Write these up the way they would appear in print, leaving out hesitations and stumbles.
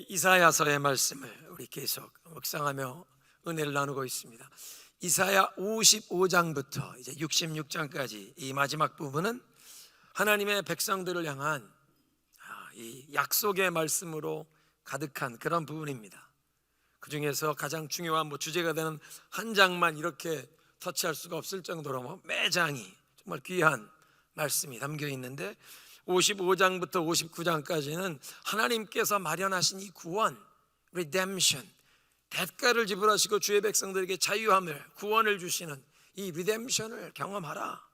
이사야서의 말씀을 우리 계속 묵상하며 은혜를 나누고 있습니다. 이사야 55장부터 이제 66장까지 이 마지막 부분은 하나님의 백성들을 향한 이 약속의 말씀으로 가득한 그런 부분입니다. 그 중에서 가장 중요한 주제가 되는 한 장만 이렇게 터치할 수가 없을 정도로 매장이 정말 귀한 말씀이 담겨 있는데, 55장부터 59장까지는 하나님께서 마련하신 이 구원, redemption, 대가를 지불하시고 주의 백성들에게 자유함을, 구원을 주시는 이 redemption을 경험하라.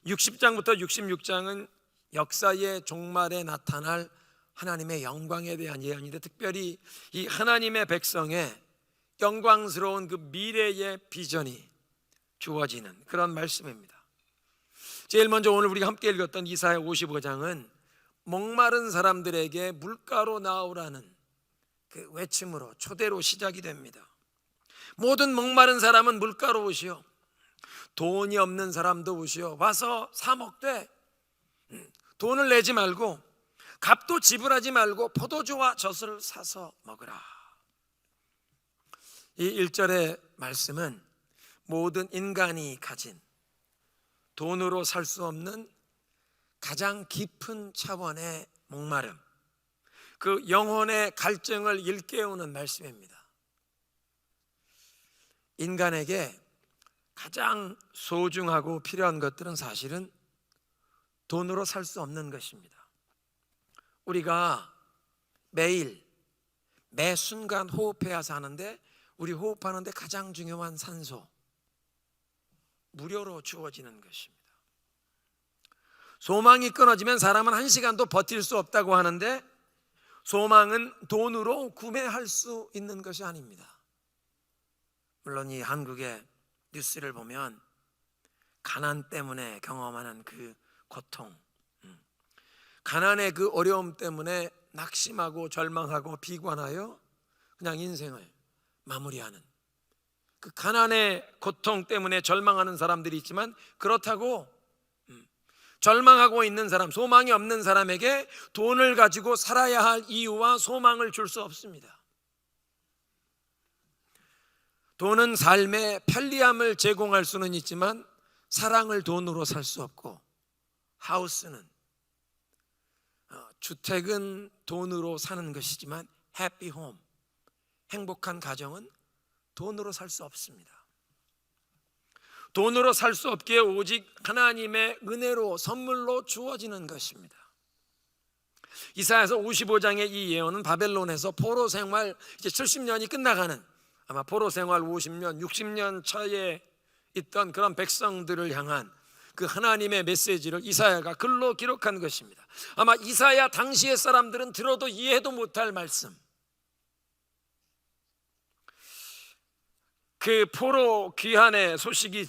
60장부터 66장은 역사의 종말에 나타날 하나님의 영광에 대한 예언인데, 특별히 이 하나님의 백성의 영광스러운 그 미래의 비전이 주어지는 그런 말씀입니다. 제일 먼저 오늘 우리가 함께 읽었던 이사야 55장은 목마른 사람들에게 물가로 나오라는 그 외침으로, 초대로 시작이 됩니다. 모든 목마른 사람은 물가로 오시오. 돈이 없는 사람도 오시오. 와서 사 먹되 돈을 내지 말고 값도 지불하지 말고 포도주와 젖을 사서 먹으라. 이 1절의 말씀은 모든 인간이 가진 돈으로 살 수 없는 가장 깊은 차원의 목마름, 그 영혼의 갈증을 일깨우는 말씀입니다. 인간에게 가장 소중하고 필요한 것들은 사실은 돈으로 살 수 없는 것입니다. 우리가 매일 매 순간 호흡해야 사는데, 우리 호흡하는데 가장 중요한 산소, 무료로 주어지는 것입니다. 소망이 끊어지면 사람은 한 시간도 버틸 수 없다고 하는데, 소망은 돈으로 구매할 수 있는 것이 아닙니다. 물론 이 한국의 뉴스를 보면 가난 때문에 경험하는 그 고통, 가난의 그 어려움 때문에 낙심하고 절망하고 비관하여 그냥 인생을 마무리하는 그 가난의 고통 때문에 절망하는 사람들이 있지만, 그렇다고 절망하고 있는 사람, 소망이 없는 사람에게 돈을 가지고 살아야 할 이유와 소망을 줄 수 없습니다. 돈은 삶의 편리함을 제공할 수는 있지만 사랑을 돈으로 살 수 없고, 하우스는, 주택은 돈으로 사는 것이지만 해피 홈, 행복한 가정은 돈으로 살 수 없습니다. 돈으로 살 수 없기에 오직 하나님의 은혜로, 선물로 주어지는 것입니다. 이사야서 55장의 이 예언은 바벨론에서 포로 생활 이제 70년이 끝나가는, 아마 포로 생활 50년, 60년 차에 있던 그런 백성들을 향한 그 하나님의 메시지를 이사야가 글로 기록한 것입니다. 아마 이사야 당시의 사람들은 들어도 이해도 못할 말씀, 그 포로 귀환의 소식이,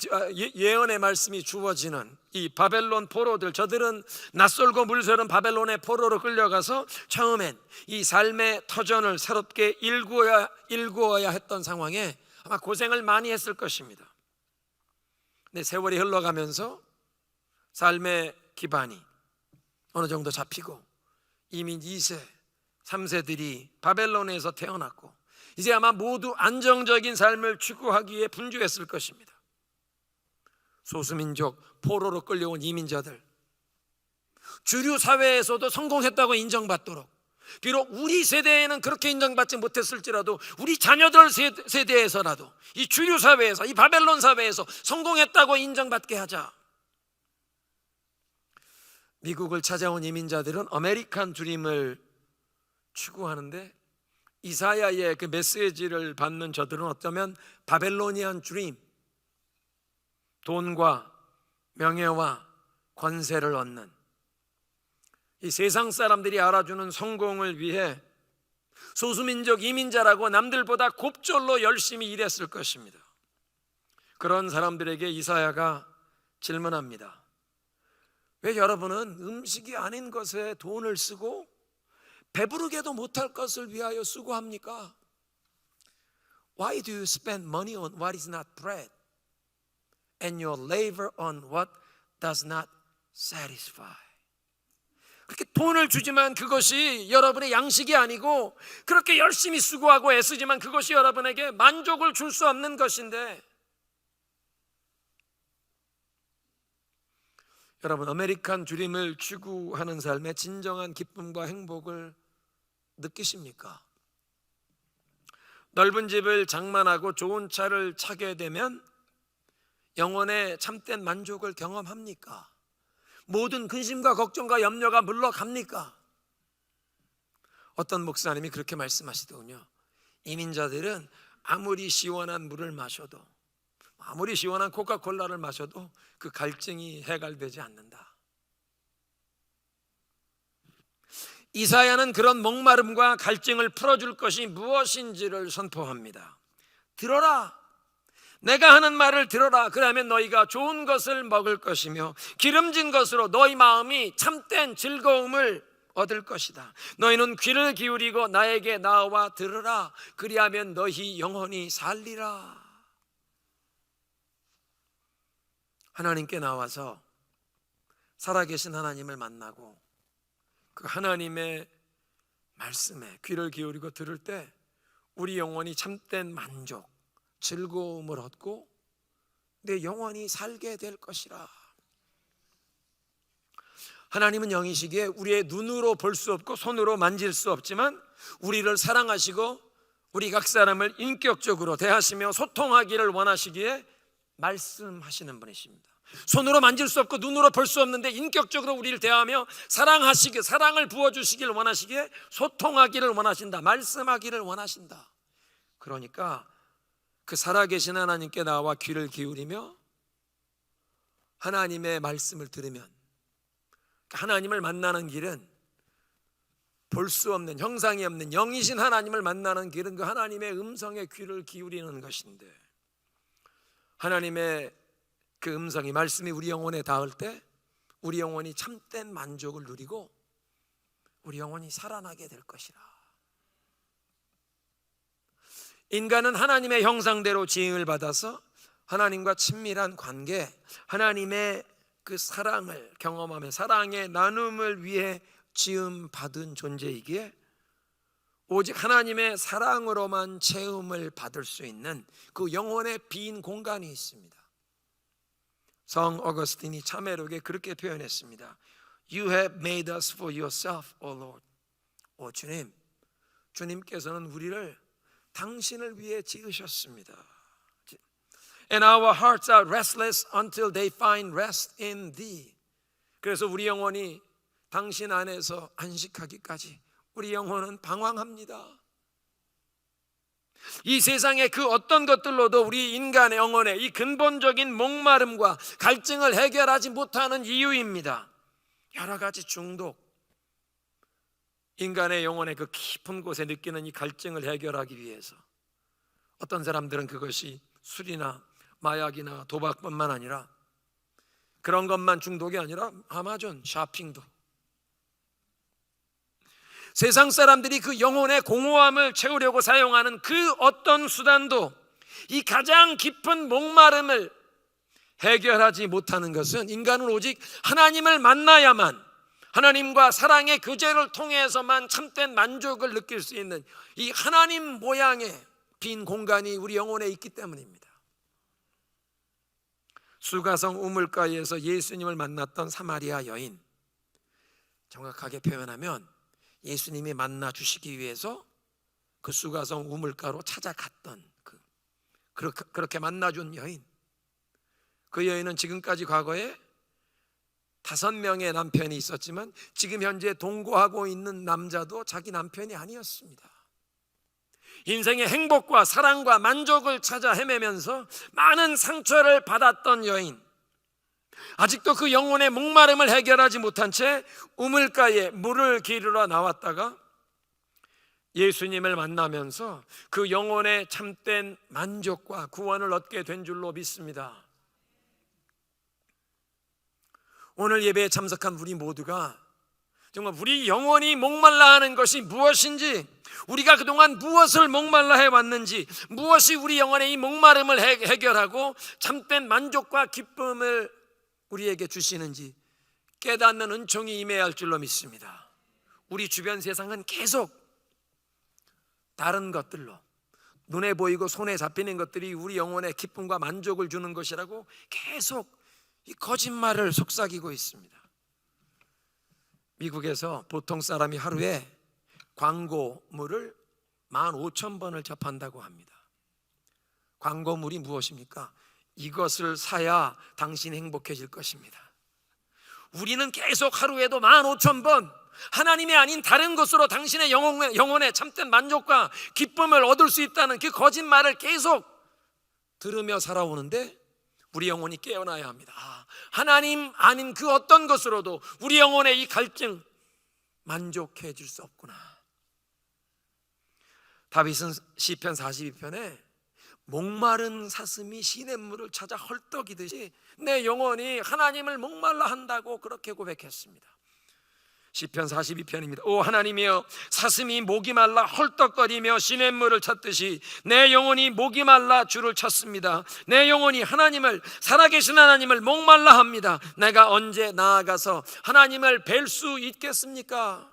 예언의 말씀이 주어지는 이 바벨론 포로들, 저들은 낯설고 물서른 바벨론의 포로로 끌려가서 처음엔 이 삶의 터전을 새롭게 일구어야 했던 상황에 아마 고생을 많이 했을 것입니다. 근데 세월이 흘러가면서 삶의 기반이 어느 정도 잡히고 이미 2세, 3세들이 바벨론에서 태어났고, 이제 아마 모두 안정적인 삶을 추구하기에 분주했을 것입니다. 소수민족, 포로로 끌려온 이민자들, 주류 사회에서도 성공했다고 인정받도록, 비록 우리 세대에는 그렇게 인정받지 못했을지라도 우리 자녀들 세대에서라도 이 주류 사회에서, 이 바벨론 사회에서 성공했다고 인정받게 하자. 미국을 찾아온 이민자들은 아메리칸 드림을 추구하는데, 이사야의 그 메시지를 받는 저들은 어쩌면 바벨로니안 드림, 돈과 명예와 권세를 얻는, 이 세상 사람들이 알아주는 성공을 위해 소수민족 이민자라고 남들보다 곱절로 열심히 일했을 것입니다. 그런 사람들에게 이사야가 질문합니다. 왜 여러분은 음식이 아닌 것에 돈을 쓰고 배부르게도 못할 것을 위하여 수고합니까? Why do you spend money on what is not bread and your labor on what does not satisfy? 그렇게 돈을 주지만 그것이 여러분의 양식이 아니고, 그렇게 열심히 수고하고 애쓰지만 그것이 여러분에게 만족을 줄 수 없는 것인데, 여러분, 아메리칸 드림을 추구하는 삶의 진정한 기쁨과 행복을 느끼십니까? 넓은 집을 장만하고 좋은 차를 타게 되면 영혼의 참된 만족을 경험합니까? 모든 근심과 걱정과 염려가 물러갑니까? 어떤 목사님이 그렇게 말씀하시더군요. 이민자들은 아무리 시원한 물을 마셔도, 아무리 시원한 코카콜라를 마셔도 그 갈증이 해결되지 않는다. 이사야는 그런 목마름과 갈증을 풀어줄 것이 무엇인지를 선포합니다. 들어라, 내가 하는 말을 들어라. 그러면 너희가 좋은 것을 먹을 것이며 기름진 것으로 너희 마음이 참된 즐거움을 얻을 것이다. 너희는 귀를 기울이고 나에게 나와 들으라. 그리하면 너희 영혼이 살리라. 하나님께 나와서 살아계신 하나님을 만나고 그 하나님의 말씀에 귀를 기울이고 들을 때 우리 영혼이 참된 만족, 즐거움을 얻고 내 영혼이 살게 될 것이라. 하나님은 영이시기에 우리의 눈으로 볼 수 없고 손으로 만질 수 없지만 우리를 사랑하시고 우리 각 사람을 인격적으로 대하시며 소통하기를 원하시기에 말씀하시는 분이십니다. 손으로 만질 수 없고 눈으로 볼 수 없는데 인격적으로 우리를 대하며 사랑하시기에, 사랑을 부어주시기를 원하시기에 소통하기를 원하신다. 말씀하기를 원하신다. 그러니까 그 살아계신 하나님께 나와 귀를 기울이며 하나님의 말씀을 들으면, 하나님을 만나는 길은 볼 수 없는, 형상이 없는 영이신 하나님을 만나는 길은 그 하나님의 음성에 귀를 기울이는 것인데, 하나님의 그 음성이, 말씀이 우리 영혼에 닿을 때 우리 영혼이 참된 만족을 누리고 우리 영혼이 살아나게 될 것이라. 인간은 하나님의 형상대로 지음을 받아서 하나님과 친밀한 관계, 하나님의 그 사랑을 경험하며 사랑의 나눔을 위해 지음 받은 존재이기에 오직 하나님의 사랑으로만 체험을 받을 수 있는 그 영혼의 빈 공간이 있습니다. 성 어거스틴이 참회록에 그렇게 표현했습니다. You have made us for yourself, O Lord. 오 주님, 주님께서는 우리를 당신을 위해 지으셨습니다. And our hearts are restless until they find rest in thee. 그래서 우리 영혼이 당신 안에서 안식하기까지 우리 영혼은 방황합니다. 이 세상의 그 어떤 것들로도 우리 인간의 영혼의 이 근본적인 목마름과 갈증을 해결하지 못하는 이유입니다. 여러 가지 중독, 인간의 영혼의 그 깊은 곳에 느끼는 이 갈증을 해결하기 위해서 어떤 사람들은 그것이 술이나 마약이나 도박뿐만 아니라, 그런 것만 중독이 아니라 아마존 쇼핑도, 세상 사람들이 그 영혼의 공허함을 채우려고 사용하는 그 어떤 수단도 이 가장 깊은 목마름을 해결하지 못하는 것은, 인간은 오직 하나님을 만나야만, 하나님과 사랑의 교제를 통해서만 참된 만족을 느낄 수 있는 이 하나님 모양의 빈 공간이 우리 영혼에 있기 때문입니다. 수가성 우물가에서 예수님을 만났던 사마리아 여인, 정확하게 표현하면 예수님이 만나 주시기 위해서 그 수가성 우물가로 찾아갔던 그렇게 만나준 여인, 그 여인은 지금까지 과거에 5명의 남편이 있었지만 지금 현재 동거하고 있는 남자도 자기 남편이 아니었습니다. 인생의 행복과 사랑과 만족을 찾아 헤매면서 많은 상처를 받았던 여인, 아직도 그 영혼의 목마름을 해결하지 못한 채 우물가에 물을 기르러 나왔다가 예수님을 만나면서 그 영혼의 참된 만족과 구원을 얻게 된 줄로 믿습니다. 오늘 예배에 참석한 우리 모두가 정말 우리 영혼이 목말라 하는 것이 무엇인지, 우리가 그동안 무엇을 목말라 해왔는지, 무엇이 우리 영혼의 이 목마름을 해결하고 참된 만족과 기쁨을 우리에게 주시는지 깨닫는 은총이 임해야 할 줄로 믿습니다. 우리 주변 세상은 계속 다른 것들로, 눈에 보이고 손에 잡히는 것들이 우리 영혼에 기쁨과 만족을 주는 것이라고 계속 이 거짓말을 속삭이고 있습니다. 미국에서 보통 사람이 하루에 광고물을 15,000번을 접한다고 합니다. 광고물이 무엇입니까? 이것을 사야 당신이 행복해질 것입니다. 우리는 계속 하루에도 15,000번 하나님이 아닌 다른 것으로 당신의 영혼의 참된 만족과 기쁨을 얻을 수 있다는 그 거짓말을 계속 들으며 살아오는데, 우리 영혼이 깨어나야 합니다. 하나님 아닌 그 어떤 것으로도 우리 영혼의 이 갈증 만족해 줄 수 없구나. 다윗은 시편 42편에 목마른 사슴이 시냇물을 찾아 헐떡이듯이 내 영혼이 하나님을 목말라 한다고 그렇게 고백했습니다. 시편 42편입니다. 오 하나님이여, 사슴이 목이 말라 헐떡거리며 시냇물을 찾듯이 내 영혼이 목이 말라 주를 찾습니다. 내 영혼이 하나님을, 살아계신 하나님을 목말라 합니다. 내가 언제 나아가서 하나님을 뵐 수 있겠습니까?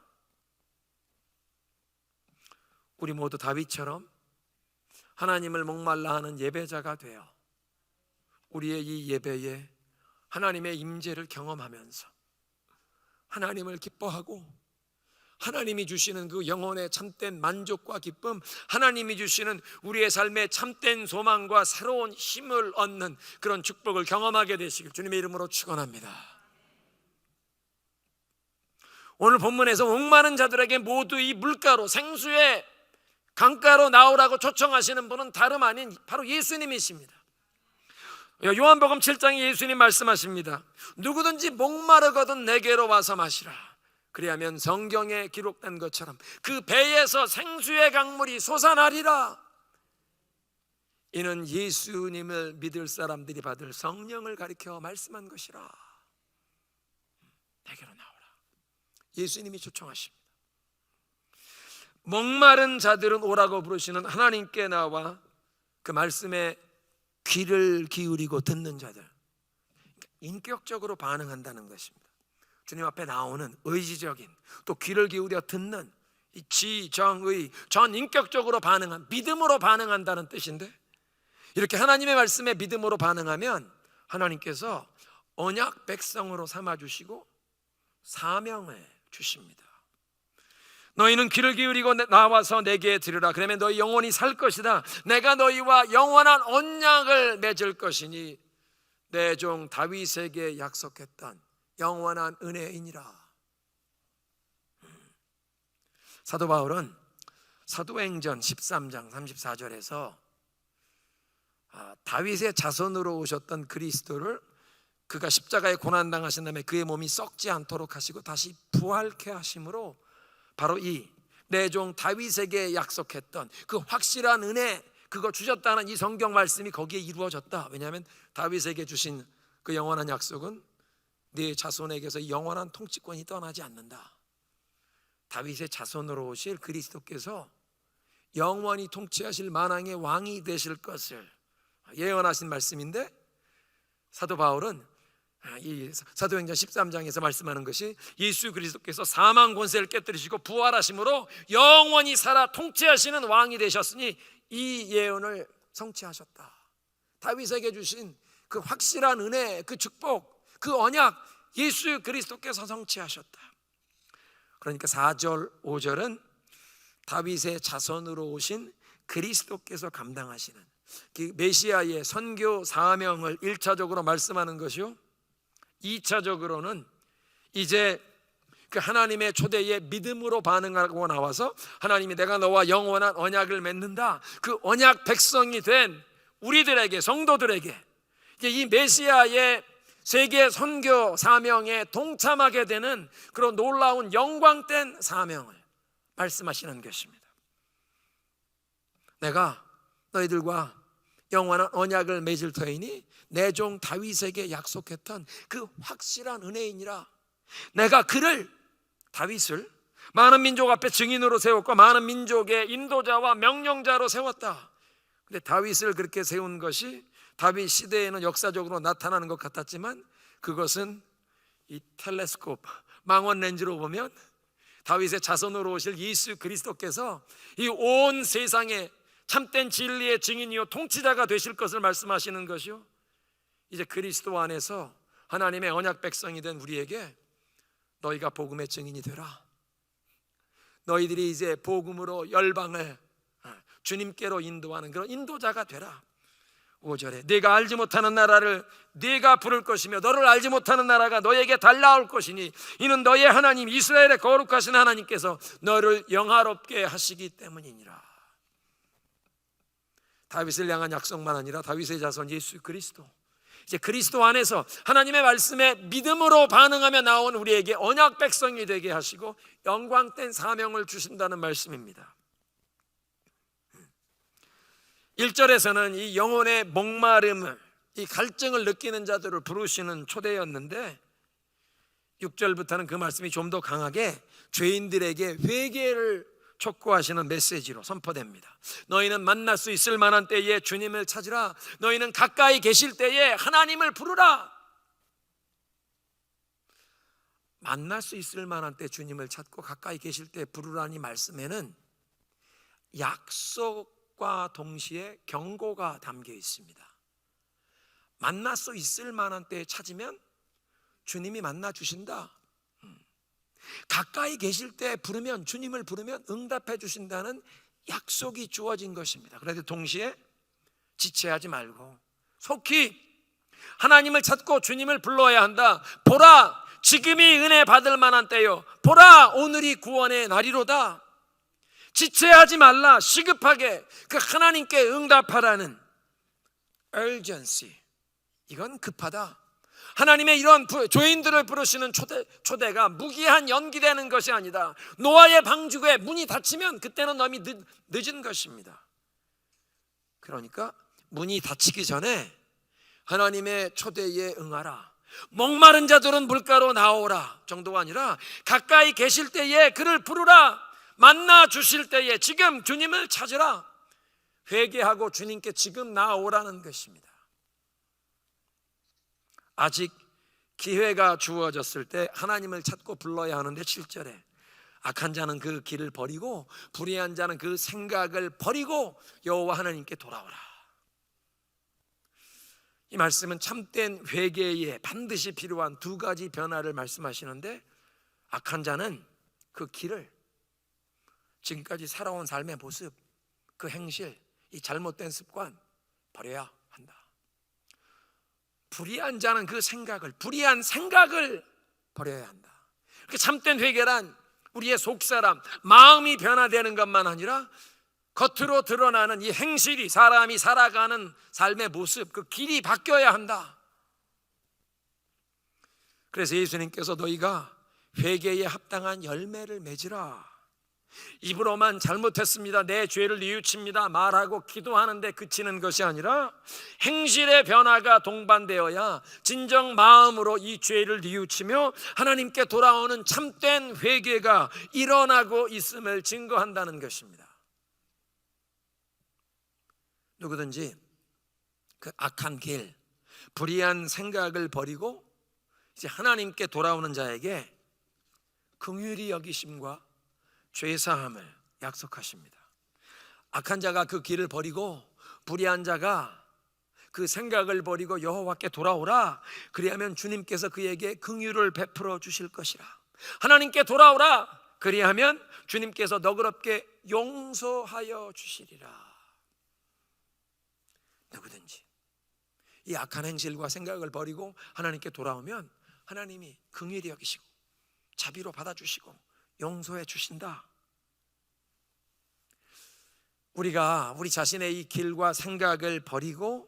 우리 모두 다윗처럼 하나님을 목말라 하는 예배자가 되어 우리의 이 예배에 하나님의 임재를 경험하면서 하나님을 기뻐하고, 하나님이 주시는 그 영혼의 참된 만족과 기쁨, 하나님이 주시는 우리의 삶의 참된 소망과 새로운 힘을 얻는 그런 축복을 경험하게 되시길 주님의 이름으로 축원합니다. 오늘 본문에서 목마른 자들에게 모두 이 물가로, 생수의 강가로 나오라고 초청하시는 분은 다름 아닌 바로 예수님이십니다. 요한복음 7장에 예수님 말씀하십니다. 누구든지 목마르거든 내게로 와서 마시라. 그리하면 성경에 기록된 것처럼 그 배에서 생수의 강물이 솟아나리라. 이는 예수님을 믿을 사람들이 받을 성령을 가리켜 말씀한 것이라. 내게로 나오라. 예수님이 초청하십니다. 목마른 자들은 오라고 부르시는 하나님께 나와 그 말씀에 귀를 기울이고 듣는 자들, 인격적으로 반응한다는 것입니다. 주님 앞에 나오는 의지적인, 또 귀를 기울여 듣는 이 지정의 전인격적으로 반응한, 믿음으로 반응한다는 뜻인데, 이렇게 하나님의 말씀에 믿음으로 반응하면 하나님께서 언약 백성으로 삼아주시고 사명을 주십니다. 너희는 귀를 기울이고 나와서 내게 들으라. 그러면 너희 영혼이 살 것이다. 내가 너희와 영원한 언약을 맺을 것이니 내 종 다윗에게 약속했던 영원한 은혜이니라. 사도 바울은 사도행전 13장 34절에서 다윗의 자손으로 오셨던 그리스도를 그가 십자가에 고난당하신 다음에 그의 몸이 썩지 않도록 하시고 다시 부활케 하심으로 바로 이 내 종 다윗에게 약속했던 그 확실한 은혜, 그거 주셨다는 이 성경 말씀이 거기에 이루어졌다. 왜냐하면 다윗에게 주신 그 영원한 약속은 네 자손에게서 영원한 통치권이 떠나지 않는다. 다윗의 자손으로 오실 그리스도께서 영원히 통치하실 만왕의 왕이 되실 것을 예언하신 말씀인데, 사도 바울은 이 사도행전 13장에서 말씀하는 것이 예수 그리스도께서 사망 권세를 깨뜨리시고 부활하심으로 영원히 살아 통치하시는 왕이 되셨으니 이 예언을 성취하셨다. 다윗에게 주신 그 확실한 은혜, 그 축복, 그 언약, 예수 그리스도께서 성취하셨다. 그러니까 4절 5절은 다윗의 자손으로 오신 그리스도께서 감당하시는 그 메시아의 선교 사명을 1차적으로 말씀하는 것이요, 2차적으로는 이제 그 하나님의 초대에 믿음으로 반응하고 나와서 하나님이 내가 너와 영원한 언약을 맺는다, 그 언약 백성이 된 우리들에게, 성도들에게 이제 이 메시아의 세계 선교 사명에 동참하게 되는 그런 놀라운 영광된 사명을 말씀하시는 것입니다. 내가 너희들과 영원한 언약을 맺을 터이니 내 종 다윗에게 약속했던 그 확실한 은혜이니라. 내가 그를, 다윗을 많은 민족 앞에 증인으로 세웠고 많은 민족의 인도자와 명령자로 세웠다. 근데 다윗을 그렇게 세운 것이 다윗 시대에는 역사적으로 나타나는 것 같았지만 그것은 이 텔레스콥 망원 렌즈로 보면 다윗의 자손으로 오실 예수 그리스도께서 이 온 세상에 참된 진리의 증인이요 통치자가 되실 것을 말씀하시는 것이요, 이제 그리스도 안에서 하나님의 언약 백성이 된 우리에게 너희가 복음의 증인이 되라. 너희들이 이제 복음으로 열방을 주님께로 인도하는 그런 인도자가 되라. 5절에 네가 알지 못하는 나라를 네가 부를 것이며 너를 알지 못하는 나라가 너에게 달라올 것이니 이는 너의 하나님 이스라엘의 거룩하신 하나님께서 너를 영화롭게 하시기 때문이니라. 다윗을 향한 약속만 아니라 다윗의 자손 예수 그리스도, 이제 그리스도 안에서 하나님의 말씀에 믿음으로 반응하며 나온 우리에게 언약 백성이 되게 하시고 영광된 사명을 주신다는 말씀입니다. 1절에서는 이 영혼의 목마름을, 이 갈증을 느끼는 자들을 부르시는 초대였는데 6절부터는 그 말씀이 좀 더 강하게 죄인들에게 회개를 촉구하시는 메시지로 선포됩니다. 너희는 만날 수 있을 만한 때에 주님을 찾으라. 너희는 가까이 계실 때에 하나님을 부르라. 만날 수 있을 만한 때 주님을 찾고 가까이 계실 때 부르라니 말씀에는 약속과 동시에 경고가 담겨 있습니다. 만날 수 있을 만한 때에 찾으면 주님이 만나 주신다. 가까이 계실 때 부르면, 주님을 부르면 응답해 주신다는 약속이 주어진 것입니다. 그런데 동시에 지체하지 말고 속히 하나님을 찾고 주님을 불러야 한다. 보라, 지금이 은혜 받을 만한 때요. 보라, 오늘이 구원의 날이로다. 지체하지 말라. 시급하게 그 하나님께 응답하라는 urgency, 이건 급하다. 하나님의 이런 죄인들을 부르시는 초대가 무기한 연기되는 것이 아니다. 노아의 방주에 문이 닫히면 그때는 너무 늦은 것입니다. 그러니까 문이 닫히기 전에 하나님의 초대에 응하라. 목마른 자들은 물가로 나오라 정도가 아니라 가까이 계실 때에 그를 부르라. 만나 주실 때에 지금 주님을 찾으라. 회개하고 주님께 지금 나오라는 것입니다. 아직 기회가 주어졌을 때 하나님을 찾고 불러야 하는데 7절에 악한 자는 그 길을 버리고 불의한 자는 그 생각을 버리고 여호와 하나님께 돌아오라. 이 말씀은 참된 회개에 반드시 필요한 두 가지 변화를 말씀하시는데, 악한 자는 그 길을, 지금까지 살아온 삶의 모습, 그 행실, 이 잘못된 습관 버려야 한다. 불의한 자는 그 생각을, 불의한 생각을 버려야 한다. 참된 회개란 우리의 속사람, 마음이 변화되는 것만 아니라 겉으로 드러나는 이 행실이, 사람이 살아가는 삶의 모습, 그 길이 바뀌어야 한다. 그래서 예수님께서 너희가 회개에 합당한 열매를 맺으라. 입으로만 잘못했습니다, 내 죄를 뉘우칩니다 말하고 기도하는데 그치는 것이 아니라 행실의 변화가 동반되어야 진정 마음으로 이 죄를 뉘우치며 하나님께 돌아오는 참된 회개가 일어나고 있음을 증거한다는 것입니다. 누구든지 그 악한 길, 불의한 생각을 버리고 이제 하나님께 돌아오는 자에게 긍휼히 여기심과 죄사함을 약속하십니다. 악한 자가 그 길을 버리고 불의한 자가 그 생각을 버리고 여호와께 돌아오라. 그리하면 주님께서 그에게 긍휼을 베풀어 주실 것이라. 하나님께 돌아오라. 그리하면 주님께서 너그럽게 용서하여 주시리라. 누구든지 이 악한 행실과 생각을 버리고 하나님께 돌아오면 하나님이 긍휼히 여기시고 자비로 받아주시고 용서해 주신다. 우리가 우리 자신의 이 길과 생각을 버리고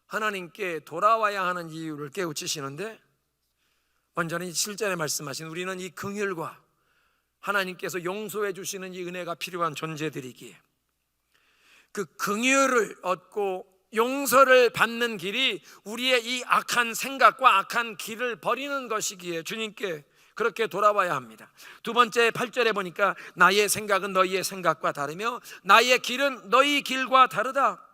하나님께 돌아와야 하는 이유를 깨우치시는데, 먼저는 7절에 말씀하신 우리는 이 긍휼과 하나님께서 용서해 주시는 이 은혜가 필요한 존재들이기에 그 긍휼을 얻고 용서를 받는 길이 우리의 이 악한 생각과 악한 길을 버리는 것이기에 주님께 그렇게 돌아와야 합니다. 두 번째 8절에 보니까 나의 생각은 너희의 생각과 다르며 나의 길은 너희 길과 다르다.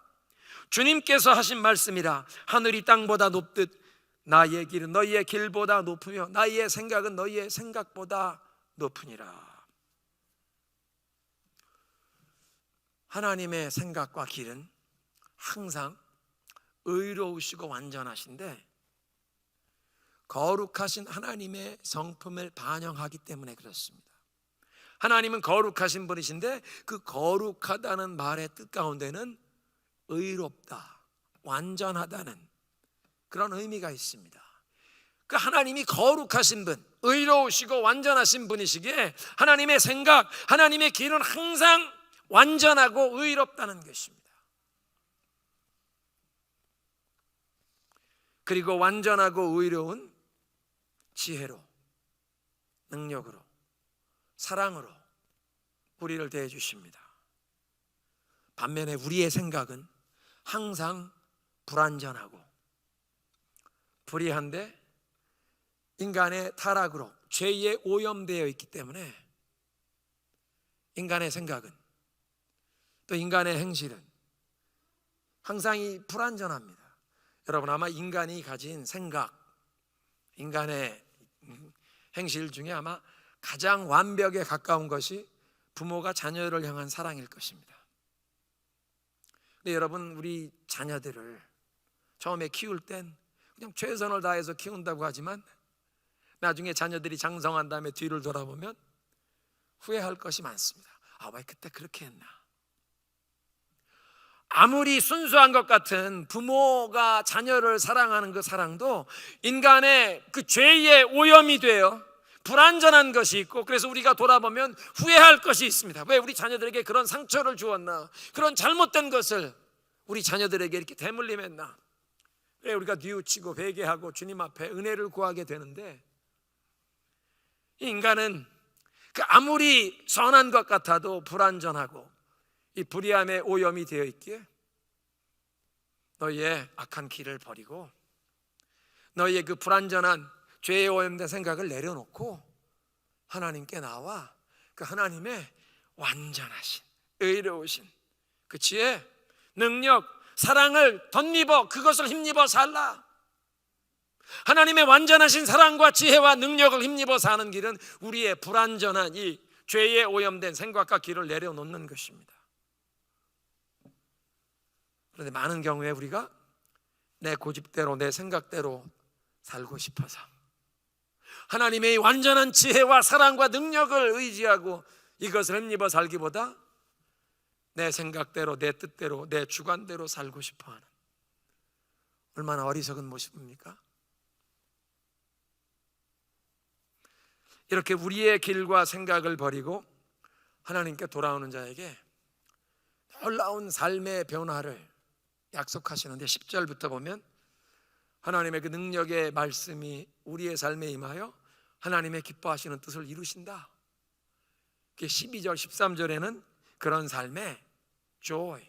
주님께서 하신 말씀이라. 하늘이 땅보다 높듯 나의 길은 너희의 길보다 높으며 나의 생각은 너희의 생각보다 높으니라. 하나님의 생각과 길은 항상 의로우시고 완전하신데 거룩하신 하나님의 성품을 반영하기 때문에 그렇습니다. 하나님은 거룩하신 분이신데 그 거룩하다는 말의 뜻 가운데는 의롭다, 완전하다는 그런 의미가 있습니다. 그 하나님이 거룩하신 분, 의로우시고 완전하신 분이시기에 하나님의 생각, 하나님의 길은 항상 완전하고 의롭다는 것입니다. 그리고 완전하고 의로운 지혜로, 능력으로, 사랑으로 우리를 대해 주십니다. 반면에 우리의 생각은 항상 불완전하고 불의한데 인간의 타락으로 죄에 오염되어 있기 때문에 인간의 생각은 또 인간의 행실은 항상 이 불완전합니다. 여러분 아마 인간이 가진 생각, 인간의 행실 중에 아마 가장 완벽에 가까운 것이 부모가 자녀를 향한 사랑일 것입니다. 근데 여러분 우리 자녀들을 처음에 키울 땐 그냥 최선을 다해서 키운다고 하지만 나중에 자녀들이 장성한 다음에 뒤를 돌아보면 후회할 것이 많습니다. 아, 왜 그때 그렇게 했나? 아무리 순수한 것 같은 부모가 자녀를 사랑하는 그 사랑도 인간의 그 죄의 오염이 돼요. 불완전한 것이 있고 그래서 우리가 돌아보면 후회할 것이 있습니다. 왜 우리 자녀들에게 그런 상처를 주었나? 그런 잘못된 것을 우리 자녀들에게 이렇게 대물림했나? 왜 우리가 뉘우치고 회개하고 주님 앞에 은혜를 구하게 되는데 인간은 그 아무리 선한 것 같아도 불완전하고 이 불의함에 오염이 되어 있기에 너희의 악한 길을 버리고 너희의 그 불완전한 죄에 오염된 생각을 내려놓고 하나님께 나와 그 하나님의 완전하신 의로우신 그 지혜, 능력, 사랑을 덧입어 그것을 힘입어 살라. 하나님의 완전하신 사랑과 지혜와 능력을 힘입어 사는 길은 우리의 불완전한 이 죄에 오염된 생각과 길을 내려놓는 것입니다. 그런데 많은 경우에 우리가 내 고집대로 내 생각대로 살고 싶어서 하나님의 완전한 지혜와 사랑과 능력을 의지하고 이것을 힘입어 살기보다 내 생각대로 내 뜻대로 내 주관대로 살고 싶어하는 얼마나 어리석은 모습입니까? 이렇게 우리의 길과 생각을 버리고 하나님께 돌아오는 자에게 놀라운 삶의 변화를 약속하시는데 10절부터 보면 하나님의 그 능력의 말씀이 우리의 삶에 임하여 하나님의 기뻐하시는 뜻을 이루신다. 12절 13절에는 그런 삶에 joy,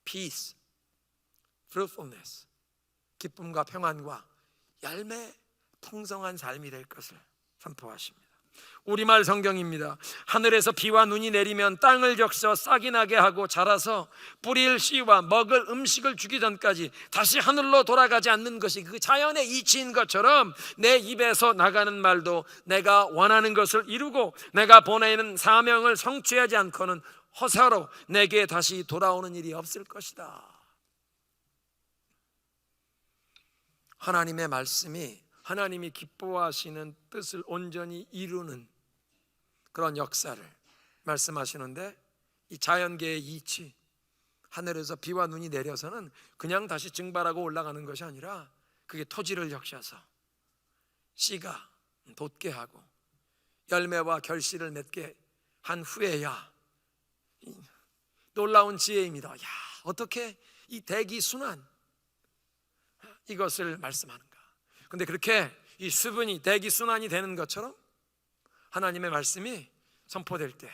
peace, fruitfulness, 기쁨과 평안과 열매 풍성한 삶이 될 것을 선포하십니다. 우리말 성경입니다. 하늘에서 비와 눈이 내리면 땅을 적셔 싹이 나게 하고 자라서 뿌릴 씨와 먹을 음식을 주기 전까지 다시 하늘로 돌아가지 않는 것이 그 자연의 이치인 것처럼 내 입에서 나가는 말도 내가 원하는 것을 이루고 내가 보내는 사명을 성취하지 않고는 허사로 내게 다시 돌아오는 일이 없을 것이다. 하나님의 말씀이 하나님이 기뻐하시는 뜻을 온전히 이루는 그런 역사를 말씀하시는데 이 자연계의 이치, 하늘에서 비와 눈이 내려서는 그냥 다시 증발하고 올라가는 것이 아니라 그게 토지를 적셔서 씨가 돋게 하고 열매와 결실을 맺게 한 후에야 놀라운 지혜입니다. 야, 어떻게 이 대기 순환 이것을 말씀하는가? 근데 그렇게 이 수분이 대기 순환이 되는 것처럼 하나님의 말씀이 선포될 때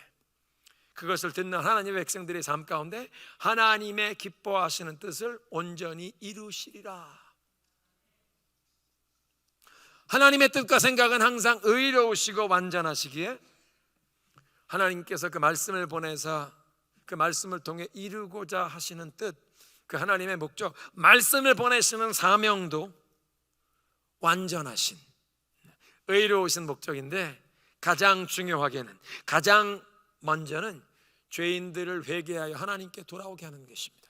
그것을 듣는 하나님의 백성들의 삶 가운데 하나님의 기뻐하시는 뜻을 온전히 이루시리라. 하나님의 뜻과 생각은 항상 의로우시고 완전하시기에 하나님께서 그 말씀을 보내서 그 말씀을 통해 이루고자 하시는 뜻, 그 하나님의 목적, 말씀을 보내시는 사명도 완전하신, 의로우신 목적인데 가장 중요하게는, 가장 먼저는 죄인들을 회개하여 하나님께 돌아오게 하는 것입니다.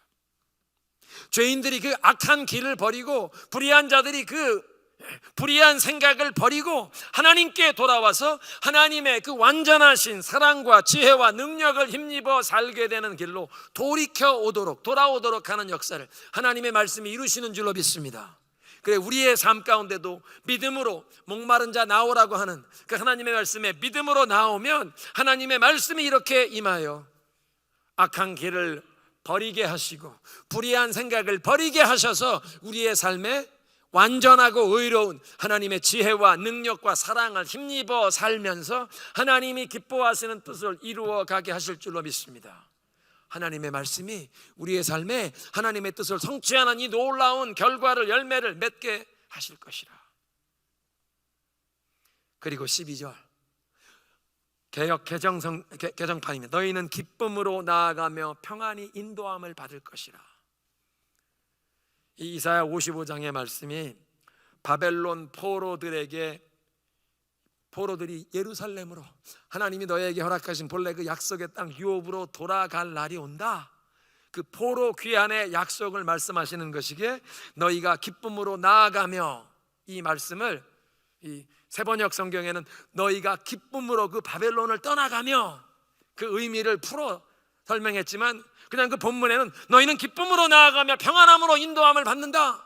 죄인들이 그 악한 길을 버리고, 불의한 자들이 그 불의한 생각을 버리고 하나님께 돌아와서 하나님의 그 완전하신 사랑과 지혜와 능력을 힘입어 살게 되는 길로 돌아오도록 하는 역사를 하나님의 말씀이 이루시는 줄로 믿습니다. 그래, 우리의 삶 가운데도 믿음으로 목마른 자 나오라고 하는 그 하나님의 말씀에 믿음으로 나오면 하나님의 말씀이 이렇게 임하여 악한 길을 버리게 하시고 불의한 생각을 버리게 하셔서 우리의 삶에 완전하고 의로운 하나님의 지혜와 능력과 사랑을 힘입어 살면서 하나님이 기뻐하시는 뜻을 이루어 가게 하실 줄로 믿습니다. 하나님의 말씀이 우리의 삶에 하나님의 뜻을 성취하는 이 놀라운 결과를, 열매를 맺게 하실 것이라. 그리고 12절 개정판입니다. 너희는 기쁨으로 나아가며 평안히 인도함을 받을 것이라. 이 이사야 55장의 말씀이 바벨론 포로들이 예루살렘으로, 하나님이 너에게 허락하신 본래 그 약속의 땅 유업으로 돌아갈 날이 온다, 그 포로 귀환의 약속을 말씀하시는 것이기에 너희가 기쁨으로 나아가며, 이 말씀을 이 세번역 성경에는 너희가 기쁨으로 그 바벨론을 떠나가며, 그 의미를 풀어 설명했지만 그냥 그 본문에는 너희는 기쁨으로 나아가며 평안함으로 인도함을 받는다.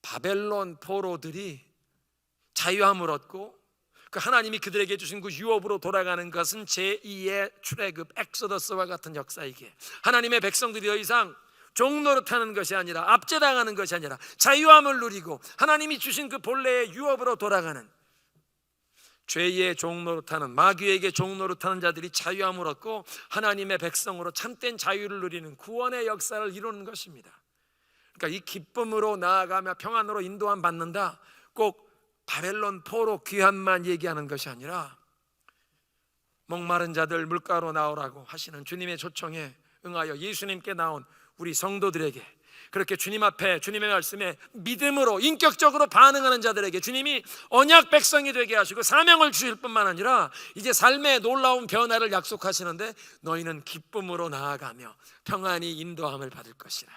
바벨론 포로들이 자유함을 얻고 그 하나님이 그들에게 주신 그 유업으로 돌아가는 것은 제2의 출애굽 엑소더스와 같은 역사이기에 하나님의 백성들이 더 이상 종노릇하는 것이 아니라, 압제당하는 것이 아니라 자유함을 누리고 하나님이 주신 그 본래의 유업으로 돌아가는, 죄의 종노릇하는, 마귀에게 종노릇하는 자들이 자유함을 얻고 하나님의 백성으로 참된 자유를 누리는 구원의 역사를 이루는 것입니다. 그러니까 이 기쁨으로 나아가며 평안으로 인도함 받는다, 꼭 바벨론 포로 귀환만 얘기하는 것이 아니라 목마른 자들 물가로 나오라고 하시는 주님의 초청에 응하여 예수님께 나온 우리 성도들에게, 그렇게 주님 앞에 주님의 말씀에 믿음으로 인격적으로 반응하는 자들에게 주님이 언약 백성이 되게 하시고 사명을 주실 뿐만 아니라 이제 삶의 놀라운 변화를 약속하시는데 너희는 기쁨으로 나아가며 평안히 인도함을 받을 것이라.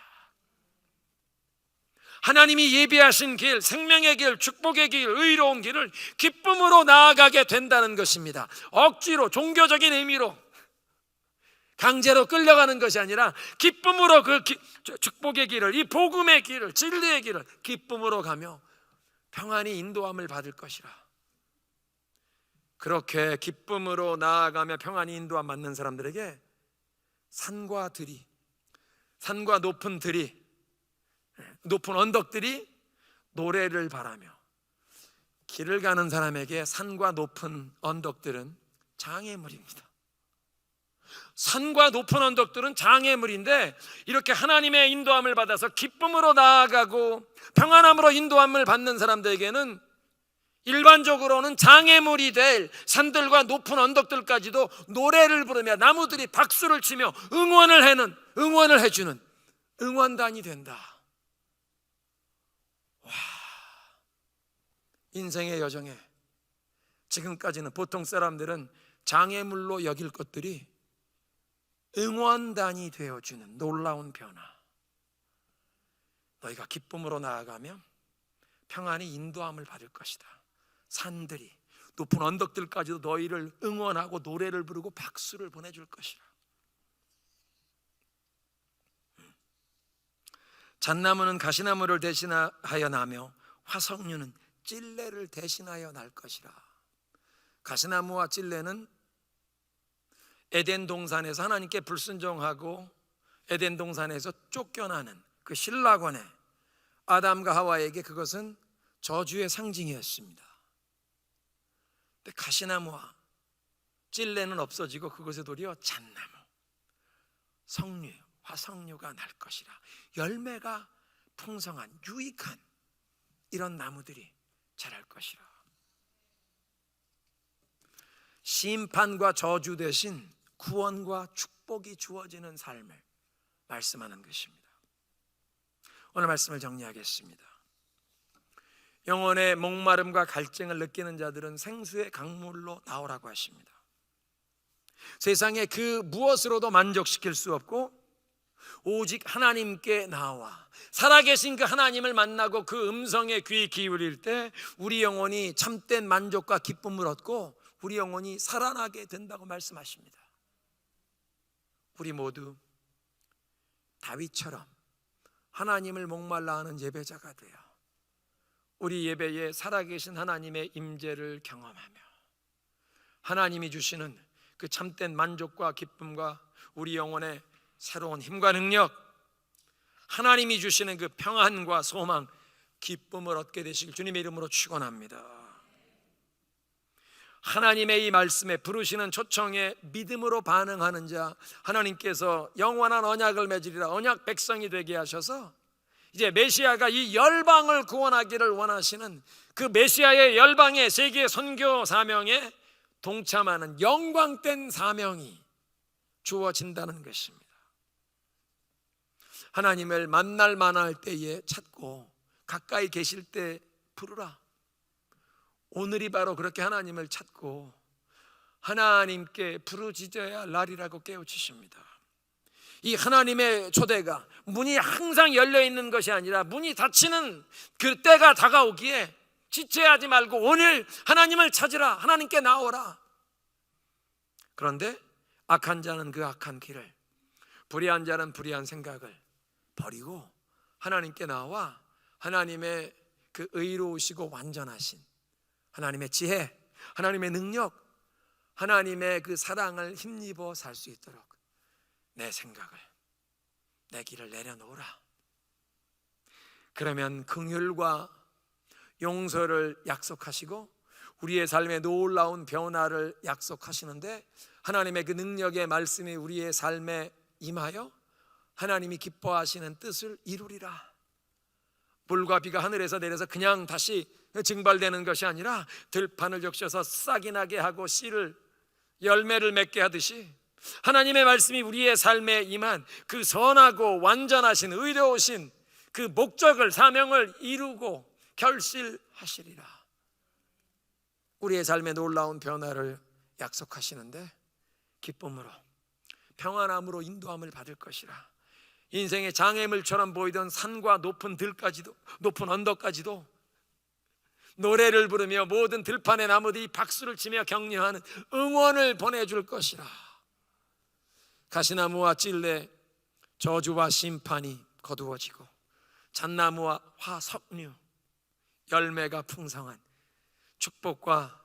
하나님이 예비하신 길, 생명의 길, 축복의 길, 의로운 길을 기쁨으로 나아가게 된다는 것입니다. 억지로, 종교적인 의미로 강제로 끌려가는 것이 아니라 기쁨으로 그 축복의 길을, 이 복음의 길을, 진리의 길을 기쁨으로 가며 평안히 인도함을 받을 것이라. 그렇게 기쁨으로 나아가며 평안히 인도함 받는 사람들에게 산과 들이, 산과 높은 들이, 높은 언덕들이 노래를 바라며, 길을 가는 사람에게 산과 높은 언덕들은 장애물입니다. 산과 높은 언덕들은 장애물인데, 이렇게 하나님의 인도함을 받아서 기쁨으로 나아가고 평안함으로 인도함을 받는 사람들에게는 일반적으로는 장애물이 될 산들과 높은 언덕들까지도 노래를 부르며 나무들이 박수를 치며 응원을 해주는 응원단이 된다. 와, 인생의 여정에 지금까지는 보통 사람들은 장애물로 여길 것들이 응원단이 되어주는 놀라운 변화. 너희가 기쁨으로 나아가면 평안히 인도함을 받을 것이다. 산들이, 높은 언덕들까지도 너희를 응원하고 노래를 부르고 박수를 보내줄 것이라. 잣나무는 가시나무를 대신하여 나며 화석류는 찔레를 대신하여 날 것이라. 가시나무와 찔레는 에덴 동산에서 하나님께 불순종하고 에덴 동산에서 쫓겨나는 그 신라권에 아담과 하와에게 그것은 저주의 상징이었습니다. 근데 가시나무와 찔레는 없어지고 그것에 도리어 잣나무, 석류, 화석류가 날 것이라. 열매가 풍성한, 유익한 이런 나무들이 자랄 것이라. 심판과 저주 대신 구원과 축복이 주어지는 삶을 말씀하는 것입니다. 오늘 말씀을 정리하겠습니다. 영혼의 목마름과 갈증을 느끼는 자들은 생수의 강물로 나오라고 하십니다. 세상에 그 무엇으로도 만족시킬 수 없고 오직 하나님께 나와 살아계신 그 하나님을 만나고 그 음성에 귀 기울일 때 우리 영혼이 참된 만족과 기쁨을 얻고 우리 영혼이 살아나게 된다고 말씀하십니다. 우리 모두 다윗처럼 하나님을 목말라 하는 예배자가 되어 우리 예배에 살아계신 하나님의 임재를 경험하며 하나님이 주시는 그 참된 만족과 기쁨과 우리 영혼의 새로운 힘과 능력, 하나님이 주시는 그 평안과 소망, 기쁨을 얻게 되시길 주님의 이름으로 축원합니다. 하나님의 이 말씀에 부르시는 초청에 믿음으로 반응하는 자, 하나님께서 영원한 언약을 맺으리라 언약 백성이 되게 하셔서 이제 메시아가 이 열방을 구원하기를 원하시는 그 메시아의 열방의 세계 선교 사명에 동참하는 영광된 사명이 주어진다는 것입니다. 하나님을 만날 만할 때에 찾고 가까이 계실 때 부르라. 오늘이 바로 그렇게 하나님을 찾고 하나님께 부르짖어야 할 날이라고 깨우치십니다. 이 하나님의 초대가 문이 항상 열려 있는 것이 아니라 문이 닫히는 그 때가 다가오기에 지체하지 말고 오늘 하나님을 찾으라, 하나님께 나오라. 그런데 악한 자는 그 악한 길을, 불의한 자는 불의한 생각을 버리고 하나님께 나와 하나님의 그 의로우시고 완전하신 하나님의 지혜, 하나님의 능력, 하나님의 그 사랑을 힘입어 살 수 있도록 내 생각을, 내 길을 내려놓으라. 그러면 긍휼과 용서를 약속하시고 우리의 삶에 놀라운 변화를 약속하시는데 하나님의 그 능력의 말씀이 우리의 삶에 임하여 하나님이 기뻐하시는 뜻을 이루리라. 물과 비가 하늘에서 내려서 그냥 다시 증발되는 것이 아니라 들판을 적셔서 싹이 나게 하고 씨를 열매를 맺게 하듯이 하나님의 말씀이 우리의 삶에 임한 그 선하고 완전하신 의로우신 그 목적을, 사명을 이루고 결실하시리라. 우리의 삶에 놀라운 변화를 약속하시는데 기쁨으로 평안함으로 인도함을 받을 것이라. 인생의 장애물처럼 보이던 산과 높은 들까지도, 높은 언덕까지도 노래를 부르며 모든 들판의 나무들이 박수를 치며 격려하는 응원을 보내줄 것이라. 가시나무와 찔레 저주와 심판이 거두어지고 잣나무와 화석류 열매가 풍성한 축복과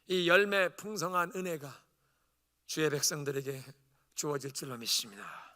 이 열매 풍성한 은혜가 주의 백성들에게 주어질 줄로 믿습니다.